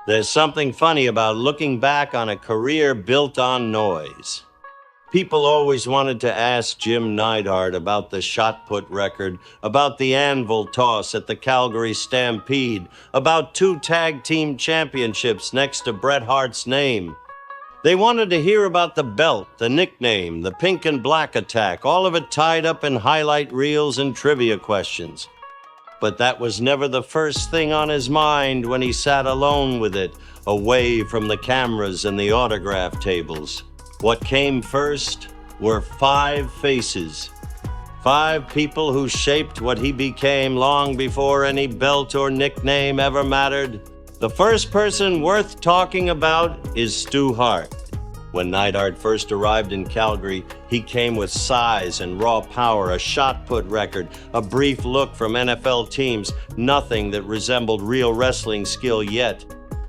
There's something funny about looking back on a career built on noise. People always wanted to ask Jim Neidhart about the shot put record, about the anvil toss at the Calgary Stampede, about 2 tag team championships next to Bret Hart's name. They wanted to hear about the belt, the nickname, the pink and black attack, all of it tied up in highlight reels and trivia questions. But that was never the first thing on his mind when he sat alone with it, away from the cameras and the autograph tables. What came first were 5 faces. 5 people who shaped what he became long before any belt or nickname ever mattered. The first person worth talking about is Stu Hart. When Neidhart first arrived in Calgary, he came with size and raw power, a shot put record, a brief look from NFL teams, nothing that resembled real wrestling skill yet.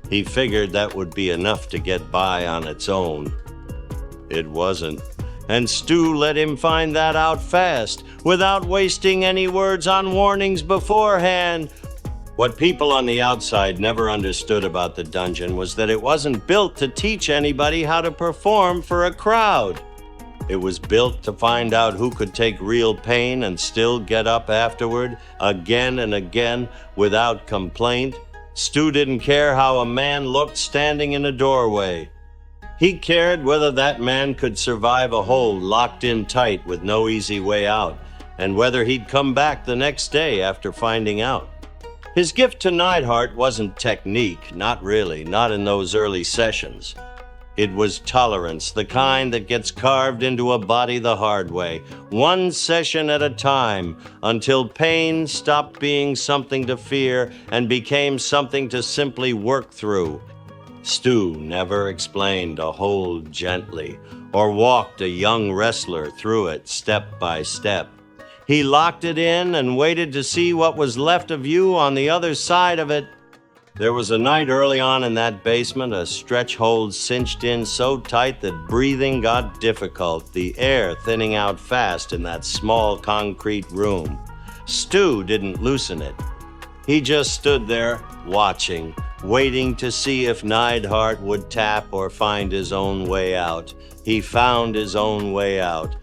He figured that would be enough to get by on its own. It wasn't. And Stu let him find that out fast, without wasting any words on warnings beforehand. What people on the outside never understood about the dungeon was that it wasn't built to teach anybody how to perform for a crowd. It was built to find out who could take real pain and still get up afterward, again and again, without complaint. Stu didn't care how a man looked standing in a doorway. He cared whether that man could survive a hold locked in tight with no easy way out, and whether he'd come back the next day after finding out. His gift to Neidhart wasn't technique, not really, not in those early sessions. It was tolerance, the kind that gets carved into a body the hard way, one session at a time, until pain stopped being something to fear and became something to simply work through. Stu never explained a hold gently, or walked a young wrestler through it step by step. He locked it in and waited to see what was left of you on the other side of it. There was a night early on in that basement, a stretch hold cinched in so tight that breathing got difficult, the air thinning out fast in that small concrete room. Stu didn't loosen it. He just stood there, watching, waiting to see if Neidhart would tap or find his own way out. He found his own way out.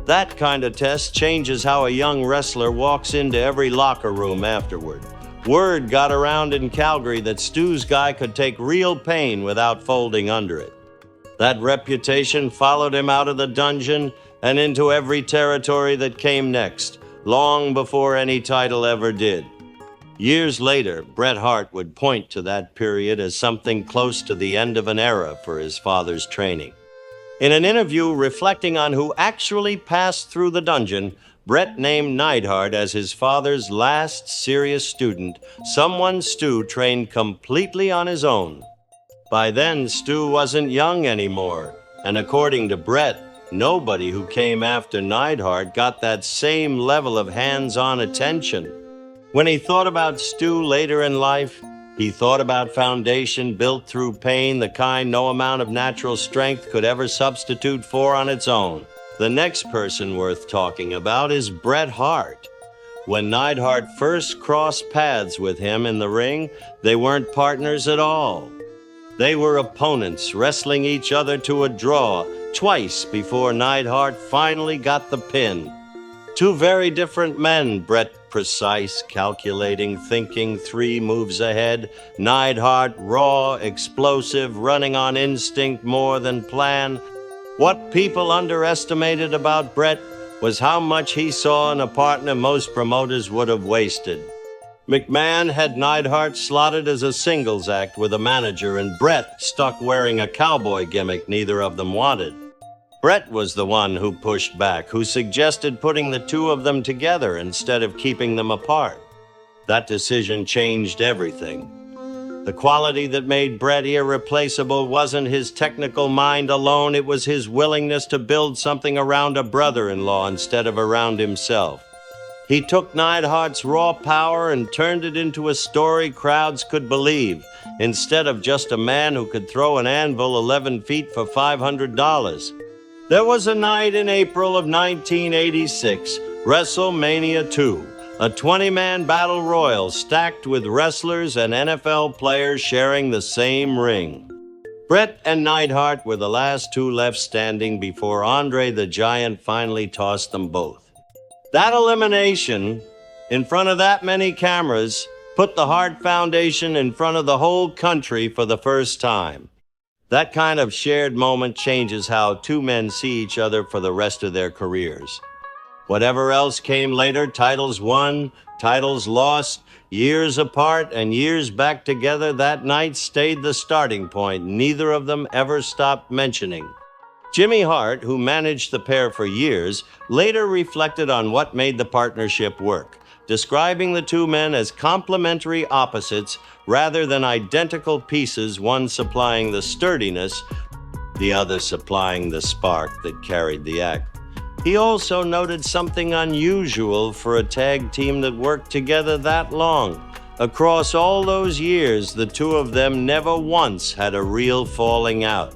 That kind of test changes how a young wrestler walks into every locker room afterward. Word got around in Calgary that Stu's guy could take real pain without folding under it. That reputation followed him out of the dungeon and into every territory that came next, long before any title ever did. Years later, Bret Hart would point to that period as something close to the end of an era for his father's training. In an interview reflecting on who actually passed through the dungeon, Bret named Neidhart as his father's last serious student, someone Stu trained completely on his own. By then, Stu wasn't young anymore, and according to Bret, nobody who came after Neidhart got that same level of hands-on attention. When he thought about Stu later in life, he thought about foundation built through pain, the kind no amount of natural strength could ever substitute for on its own. The next person worth talking about is Bret Hart. When Neidhart first crossed paths with him in the ring, they weren't partners at all. They were opponents, wrestling each other to a draw, twice before Neidhart finally got the pin. 2 very different men, Bret precise, calculating, thinking 3 moves ahead. Neidhart raw, explosive, running on instinct more than plan. What people underestimated about Bret was how much he saw in a partner most promoters would have wasted. McMahon had Neidhart slotted as a singles act with a manager, and Bret stuck wearing a cowboy gimmick neither of them wanted. Bret was the one who pushed back, who suggested putting the 2 of them together instead of keeping them apart. That decision changed everything. The quality that made Bret irreplaceable wasn't his technical mind alone, it was his willingness to build something around a brother-in-law instead of around himself. He took Neidhart's raw power and turned it into a story crowds could believe, instead of just a man who could throw an anvil 11 feet for $500. There was a night in April of 1986, WrestleMania 2. A 20-man battle royal stacked with wrestlers and NFL players sharing the same ring. Bret and Neidhart were the last two left standing before Andre the Giant finally tossed them both. That elimination, in front of that many cameras, put the Hart Foundation in front of the whole country for the first time. That kind of shared moment changes how two men see each other for the rest of their careers. Whatever else came later, titles won, titles lost, years apart and years back together, that night stayed the starting point neither of them ever stopped mentioning. Jimmy Hart, who managed the pair for years, later reflected on what made the partnership work, describing the two men as complementary opposites rather than identical pieces, one supplying the sturdiness, the other supplying the spark that carried the act. He also noted something unusual for a tag team that worked together that long. Across all those years, the two of them never once had a real falling out.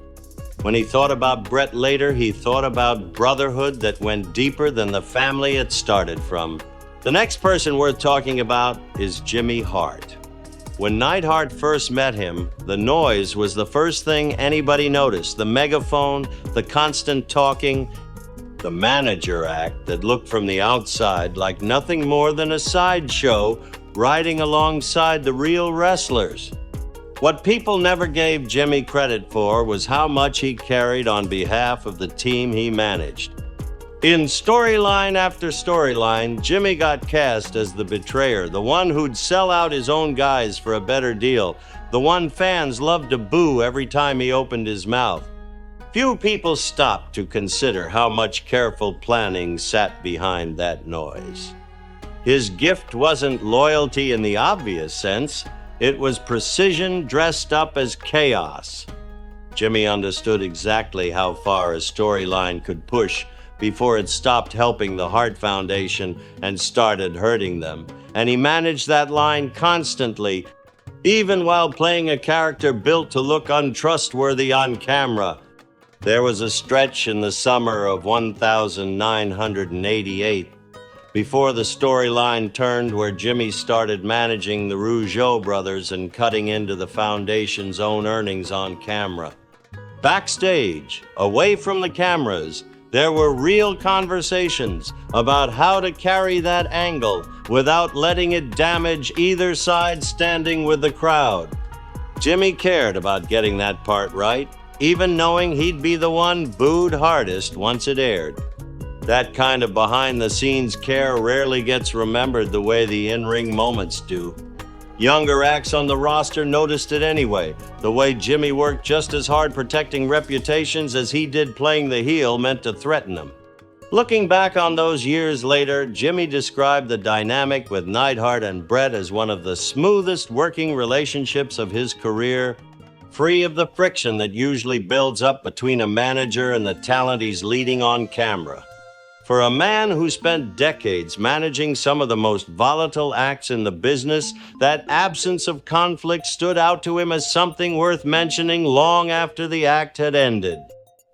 When he thought about Bret later, he thought about brotherhood that went deeper than the family it started from. The next person worth talking about is Jimmy Hart. When Neidhart first met him, the noise was the first thing anybody noticed. The megaphone, the constant talking, the manager act that looked from the outside like nothing more than a sideshow riding alongside the real wrestlers. What people never gave Jimmy credit for was how much he carried on behalf of the team he managed. In storyline after storyline, Jimmy got cast as the betrayer, the one who'd sell out his own guys for a better deal, the one fans loved to boo every time he opened his mouth. Few people stopped to consider how much careful planning sat behind that noise. His gift wasn't loyalty in the obvious sense, it was precision dressed up as chaos. Jimmy understood exactly how far a storyline could push before it stopped helping the Hart Foundation and started hurting them, and he managed that line constantly, even while playing a character built to look untrustworthy on camera. There was a stretch in the summer of 1988 before the storyline turned where Jimmy started managing the Rougeau brothers and cutting into the foundation's own earnings on camera. Backstage, away from the cameras, there were real conversations about how to carry that angle without letting it damage either side standing with the crowd. Jimmy cared about getting that part right, even knowing he'd be the one booed hardest once it aired. That kind of behind-the-scenes care rarely gets remembered the way the in-ring moments do. Younger acts on the roster noticed it anyway. The way Jimmy worked just as hard protecting reputations as he did playing the heel meant to threaten them. Looking back on those years later, Jimmy described the dynamic with Neidhart and Bret as one of the smoothest working relationships of his career, free of the friction that usually builds up between a manager and the talent he's leading on camera. For a man who spent decades managing some of the most volatile acts in the business, that absence of conflict stood out to him as something worth mentioning long after the act had ended.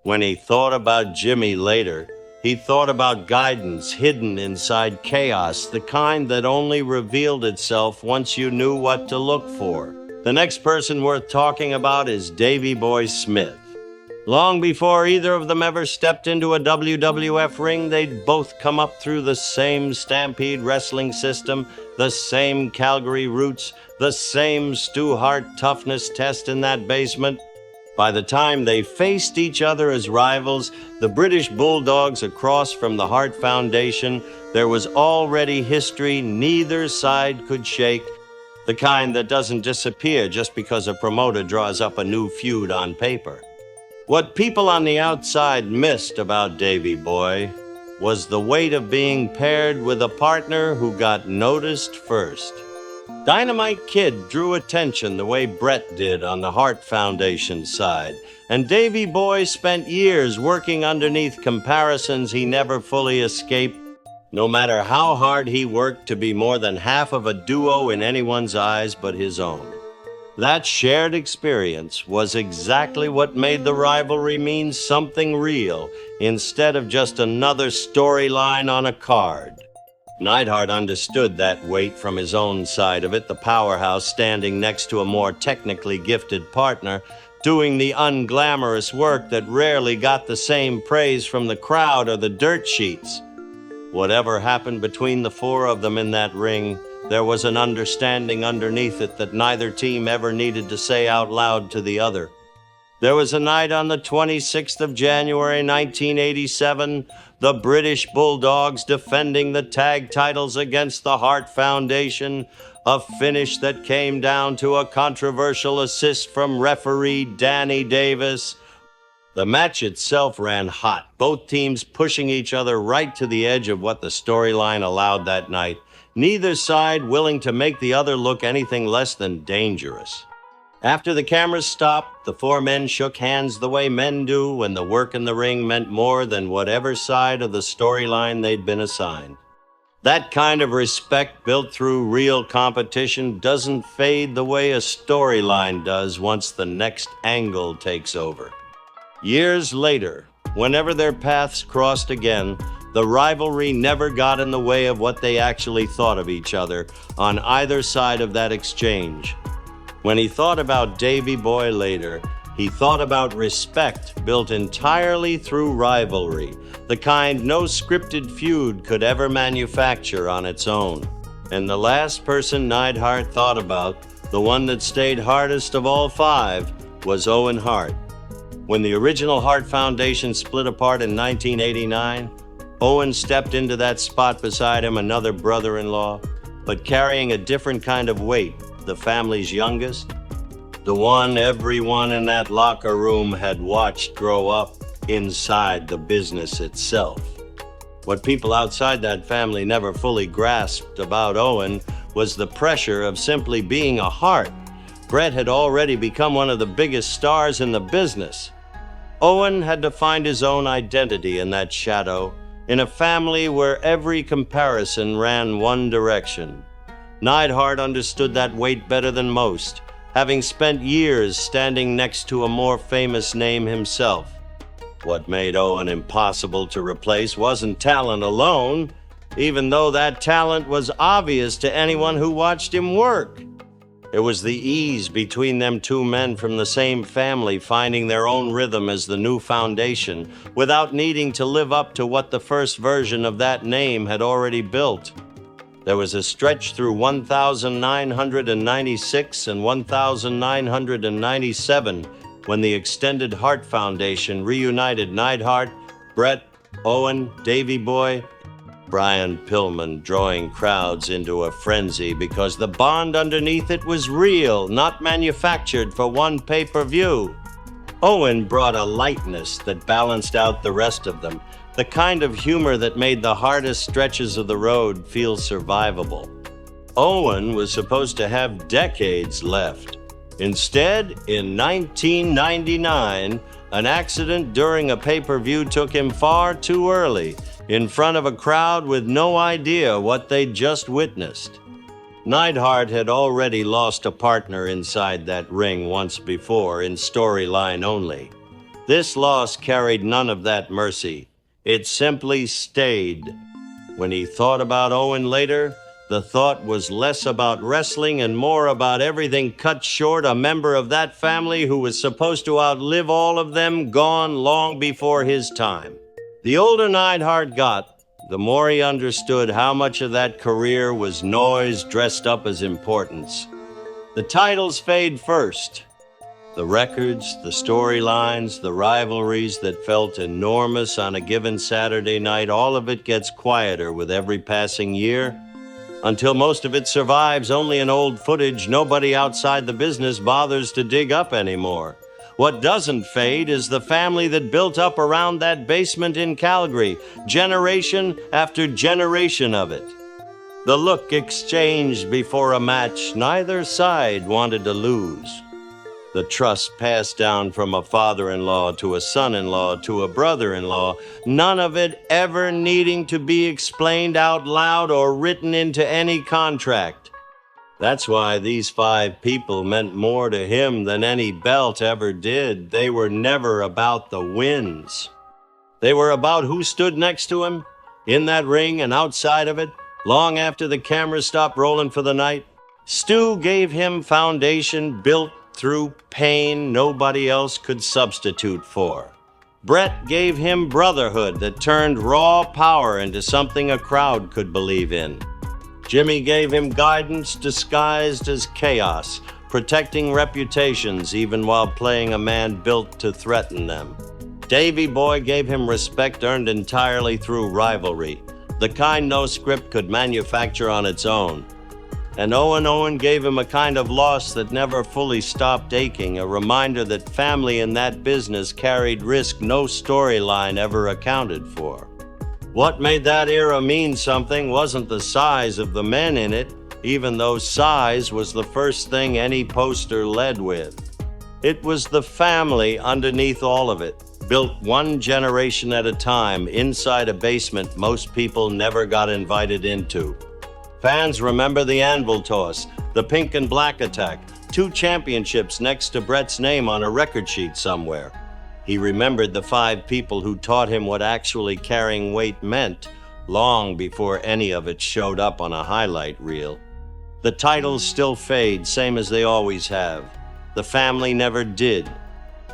When he thought about Jimmy later, he thought about guidance hidden inside chaos, the kind that only revealed itself once you knew what to look for. The next person worth talking about is Davey Boy Smith. Long before either of them ever stepped into a WWF ring, they'd both come up through the same Stampede wrestling system, the same Calgary roots, the same Stu Hart toughness test in that basement. By the time they faced each other as rivals, the British Bulldogs across from the Hart Foundation, there was already history neither side could shake, the kind that doesn't disappear just because a promoter draws up a new feud on paper. What people on the outside missed about Davey Boy was the weight of being paired with a partner who got noticed first. Dynamite Kid drew attention the way Bret did on the Hart Foundation side, and Davey Boy spent years working underneath comparisons he never fully escaped, no matter how hard he worked to be more than half of a duo in anyone's eyes but his own. That shared experience was exactly what made the rivalry mean something real instead of just another storyline on a card. Neidhart understood that weight from his own side of it, the powerhouse standing next to a more technically gifted partner, doing the unglamorous work that rarely got the same praise from the crowd or the dirt sheets. Whatever happened between the four of them in that ring, there was an understanding underneath it that neither team ever needed to say out loud to the other. There was a night on the 26th of January, 1987, the British Bulldogs defending the tag titles against the Hart Foundation, a finish that came down to a controversial assist from referee Danny Davis. The match itself ran hot, both teams pushing each other right to the edge of what the storyline allowed that night, neither side willing to make the other look anything less than dangerous. After the cameras stopped, the four men shook hands the way men do when the work in the ring meant more than whatever side of the storyline they'd been assigned. That kind of respect built through real competition doesn't fade the way a storyline does once the next angle takes over. Years later, whenever their paths crossed again, the rivalry never got in the way of what they actually thought of each other on either side of that exchange. When he thought about Davy Boy later, he thought about respect built entirely through rivalry, the kind no scripted feud could ever manufacture on its own. And the last person Neidhart thought about, the one that stayed hardest of all five, was Owen Hart. When the original Hart Foundation split apart in 1989, Owen stepped into that spot beside him, another brother-in-law, but carrying a different kind of weight, the family's youngest, the one everyone in that locker room had watched grow up inside the business itself. What people outside that family never fully grasped about Owen was the pressure of simply being a Hart. Bret had already become one of the biggest stars in the business. Owen had to find his own identity in that shadow, in a family where every comparison ran one direction. Neidhart understood that weight better than most, having spent years standing next to a more famous name himself. What made Owen impossible to replace wasn't talent alone, even though that talent was obvious to anyone who watched him work. It was the ease between them two men from the same family finding their own rhythm as the new foundation, without needing to live up to what the first version of that name had already built. There was a stretch through 1996 and 1997 when the extended Hart Foundation reunited Neidhart, Bret, Owen, Davy Boy, Brian Pillman, drawing crowds into a frenzy because the bond underneath it was real, not manufactured for one pay-per-view. Owen brought a lightness that balanced out the rest of them, the kind of humor that made the hardest stretches of the road feel survivable. Owen was supposed to have decades left. Instead, in 1999, an accident during a pay-per-view took him far too early, in front of a crowd with no idea what they'd just witnessed. Neidhart had already lost a partner inside that ring once before, in storyline only. This loss carried none of that mercy. It simply stayed. When he thought about Owen later, the thought was less about wrestling and more about everything cut short, a member of that family who was supposed to outlive all of them, gone long before his time. The older Neidhart got, the more he understood how much of that career was noise dressed up as importance. The titles fade first. The records, the storylines, the rivalries that felt enormous on a given Saturday night, all of it gets quieter with every passing year, until most of it survives only in old footage nobody outside the business bothers to dig up anymore. What doesn't fade is the family that built up around that basement in Calgary, generation after generation of it. The look exchanged before a match neither side wanted to lose. The trust passed down from a father-in-law to a son-in-law to a brother-in-law, none of it ever needing to be explained out loud or written into any contract. That's why these five people meant more to him than any belt ever did. They were never about the wins. They were about who stood next to him, in that ring and outside of it, Long after the cameras stopped rolling for the night, Stu gave him foundation built through pain nobody else could substitute for. Bret gave him brotherhood that turned raw power into something a crowd could believe in. Jimmy gave him guidance disguised as chaos, protecting reputations even while playing a man built to threaten them. Davey Boy gave him respect earned entirely through rivalry, the kind no script could manufacture on its own. And Owen gave him a kind of loss that never fully stopped aching, a reminder that family in that business carried risk no storyline ever accounted for. What made that era mean something wasn't the size of the men in it, even though size was the first thing any poster led with. It was the family underneath all of it, built one generation at a time inside a basement most people never got invited into. Fans remember the anvil toss, the pink and black attack, 2 championships next to Bret's name on a record sheet somewhere. He remembered the 5 people who taught him what actually carrying weight meant, long before any of it showed up on a highlight reel. The titles still fade, same as they always have. The family never did.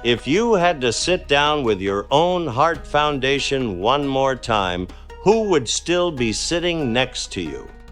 If you had to sit down with your own Hart Foundation one more time, who would still be sitting next to you?